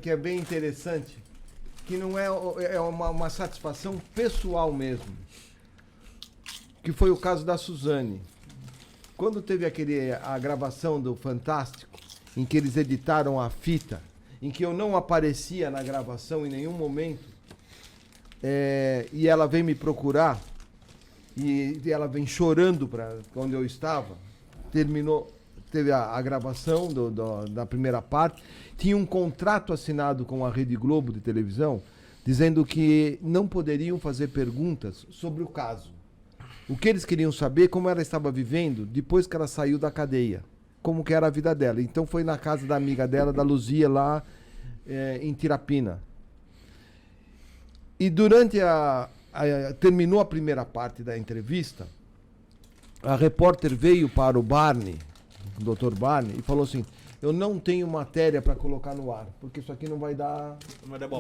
que é bem interessante, que não é uma satisfação pessoal mesmo, que foi o caso da Suzane. Quando teve a gravação do Fantástico, em que eles editaram a fita, em que eu não aparecia na gravação em nenhum momento, e ela vem me procurar, e ela vem chorando para onde eu estava, teve a gravação da primeira parte, tinha um contrato assinado com a Rede Globo de televisão, dizendo que não poderiam fazer perguntas sobre o caso. O que eles queriam saber, como ela estava vivendo depois que ela saiu da cadeia, como que era a vida dela. Então foi na casa da amiga dela, da Luzia, lá em Tirapina. E durante terminou a primeira parte da entrevista, a repórter veio para o Barney, o Dr. Barney, e falou assim: eu não tenho matéria para colocar no ar, porque isso aqui não vai dar...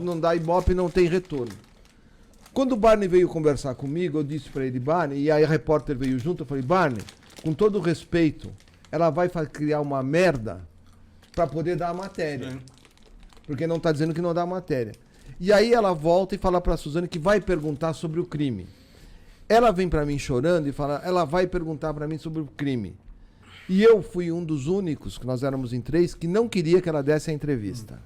Não dá ibope, não tem retorno. Quando o Barney veio conversar comigo, eu disse para ele: Barney, e aí a repórter veio junto, eu falei: Barney, com todo respeito, ela vai criar uma merda para poder dar a matéria. Porque não está dizendo que não dá a matéria. E aí ela volta e fala para a Suzane que vai perguntar sobre o crime. Ela vem para mim chorando e fala: ela vai perguntar para mim sobre o crime. E eu fui um dos únicos, que nós éramos em 3, que não queria que ela desse a entrevista.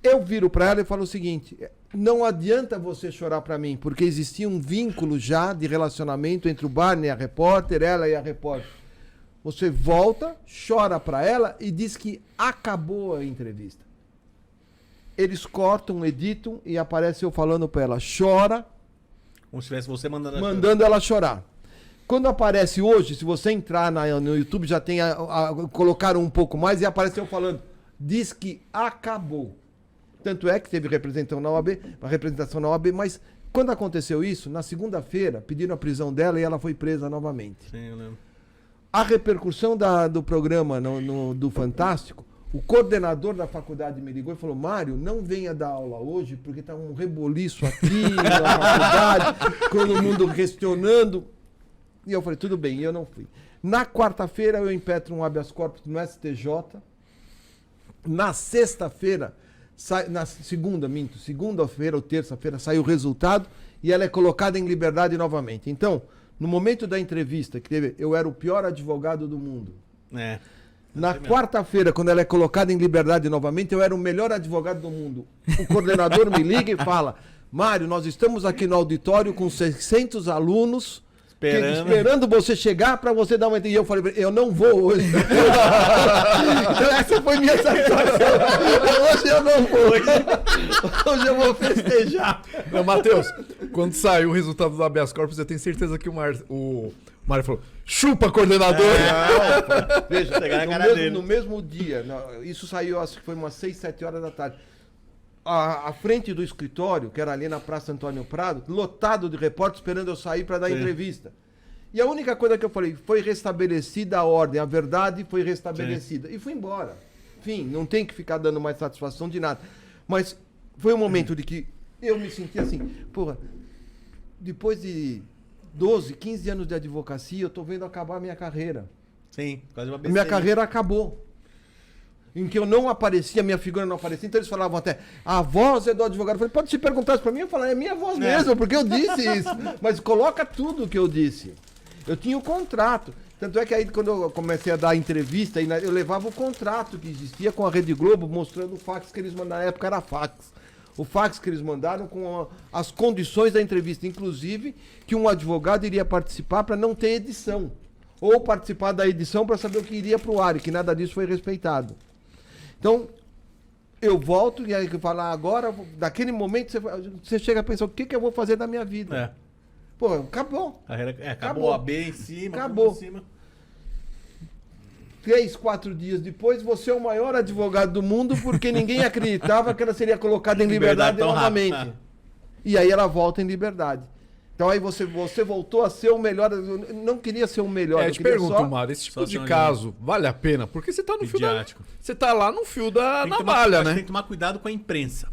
Eu viro para ela e falo o seguinte: não adianta você chorar para mim, porque existia um vínculo já de relacionamento entre o Barney e a repórter, ela e a repórter. Você volta, chora para ela e diz que acabou a entrevista. Eles cortam, editam e aparece eu falando para ela: chora. Como se tivesse você mandando ela chorar. Quando aparece hoje, se você entrar no YouTube, já tem colocaram um pouco mais e aparece eu falando: diz que acabou. Tanto é que teve representação na OAB, mas quando aconteceu isso, na segunda-feira, pediram a prisão dela e ela foi presa novamente. Sim, eu lembro. A repercussão do programa do Fantástico, o coordenador da faculdade me ligou e falou: Mário, não venha dar aula hoje, porque está um reboliço aqui na faculdade, todo mundo questionando. E eu falei: tudo bem, e eu não fui. Na quarta-feira eu impetro um habeas corpus no STJ. Na sexta-feira, segunda-feira ou terça-feira, sai o resultado e ela é colocada em liberdade novamente. Então, no momento da entrevista que teve, eu era o pior advogado do mundo. Na quarta-feira, quando ela é colocada em liberdade novamente, eu era o melhor advogado do mundo. O coordenador me liga e fala: Mário, nós estamos aqui no auditório com 600 alunos esperando você chegar para você dar uma entrevista. E eu falei: eu não vou hoje. Então essa foi minha satisfação. Hoje eu não vou. Hoje eu vou festejar. Não, Matheus, quando saiu o resultado do habeas corpus, eu tenho certeza que o Mário falou: chupa, coordenador! Veja, no mesmo dia, isso saiu, acho que foi umas 6, 7 horas da tarde. A frente do escritório, que era ali na Praça Antônio Prado, lotado de repórteres esperando eu sair para dar entrevista. E a única coisa que eu falei: foi restabelecida a ordem, a verdade foi restabelecida. E fui embora. Enfim, não tem que ficar dando mais satisfação de nada. Mas foi um momento de que eu me senti assim: porra, depois de 12, 15 anos de advocacia, eu tô vendo acabar a minha carreira. Sim, quase uma besteira. Minha carreira acabou. Em que eu não aparecia, minha figura não aparecia, então eles falavam até: a voz é do advogado. Eu falei: pode se perguntar isso pra mim? Eu falei: é minha voz mesmo, porque eu disse isso. Mas coloca tudo o que eu disse. Eu tinha o contrato. Tanto é que aí, quando eu comecei a dar entrevista, eu levava o contrato que existia com a Rede Globo, mostrando o fax que eles mandaram. Na época era fax. O fax que eles mandaram com as condições da entrevista, inclusive que um advogado iria participar para não ter edição, ou participar da edição para saber o que iria para o ar, e que nada disso foi respeitado. Então, eu volto e aí eu falo: agora, daquele momento, você chega a pensar: o que eu vou fazer da minha vida? Pô, acabou. Acabou a B em cima. Acabou. Em cima. 3, 4 dias depois, você é o maior advogado do mundo, porque ninguém acreditava que ela seria colocada em liberdade novamente. E aí ela volta em liberdade. Então aí você voltou a ser o melhor. Eu não queria ser o melhor. Eu te pergunto, Mário, esse tipo de caso vale a pena? Porque você tá no fio da... Você tá lá no fio da navalha, né? Tem que tomar cuidado com a imprensa.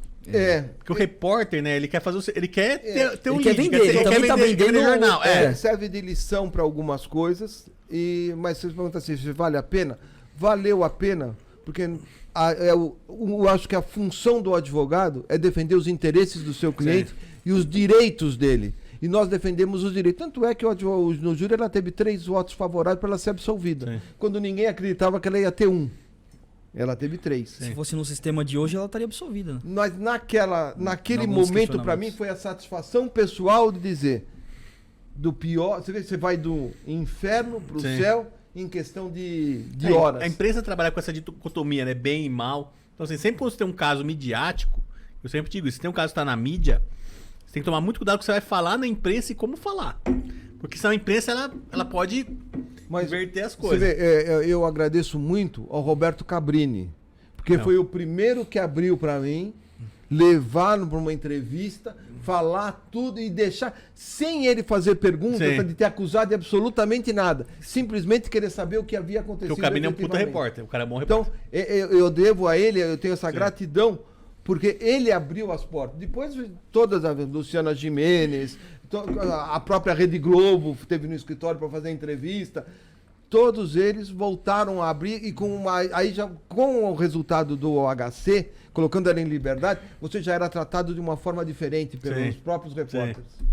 Porque o repórter, né, ele quer fazer ele quer ter um lead, ele também tá vendendo jornal. Serve de lição para algumas coisas, mas vocês perguntam assim: se vale a pena? Valeu a pena, Porque eu acho que a função do advogado é defender os interesses do seu cliente e os direitos dele. E nós defendemos os direitos. Tanto é que no júri ela teve 3 votos favoráveis para ela ser absolvida. Sim. Quando ninguém acreditava que ela ia ter 1. Ela teve 3. Se fosse no sistema de hoje, ela estaria absolvida. Né? Mas naquele Alguns momento, para mim, questionamentos. foi a satisfação pessoal de dizer do pior. Você vê, você vai do inferno para o Sim. céu em questão de horas. A imprensa trabalha com essa dicotomia, né? Bem e mal. Então, assim, sempre quando você tem um caso midiático, eu sempre digo, se tem um caso que está na mídia, você tem que tomar muito cuidado com o que você vai falar na imprensa e como falar. Porque senão a imprensa, ela pode inverter as coisas. Você vê, eu agradeço muito ao Roberto Cabrini, porque foi o primeiro que abriu para mim, levar para uma entrevista, falar tudo e deixar, sem ele fazer perguntas, Sim. de ter acusado de absolutamente nada. Simplesmente querer saber o que havia acontecido. Porque o Cabine é um puta efetivamente. repórter, o cara é bom Então, repórter. eu devo a ele, eu tenho essa gratidão, porque ele abriu as portas. Depois, todas as Luciana Gimenez, a própria Rede Globo teve no escritório para fazer entrevista. Todos eles voltaram a abrir e aí já com o resultado do OHC, colocando ela em liberdade, você já era tratado de uma forma diferente pelos Sim. próprios repórteres. Sim.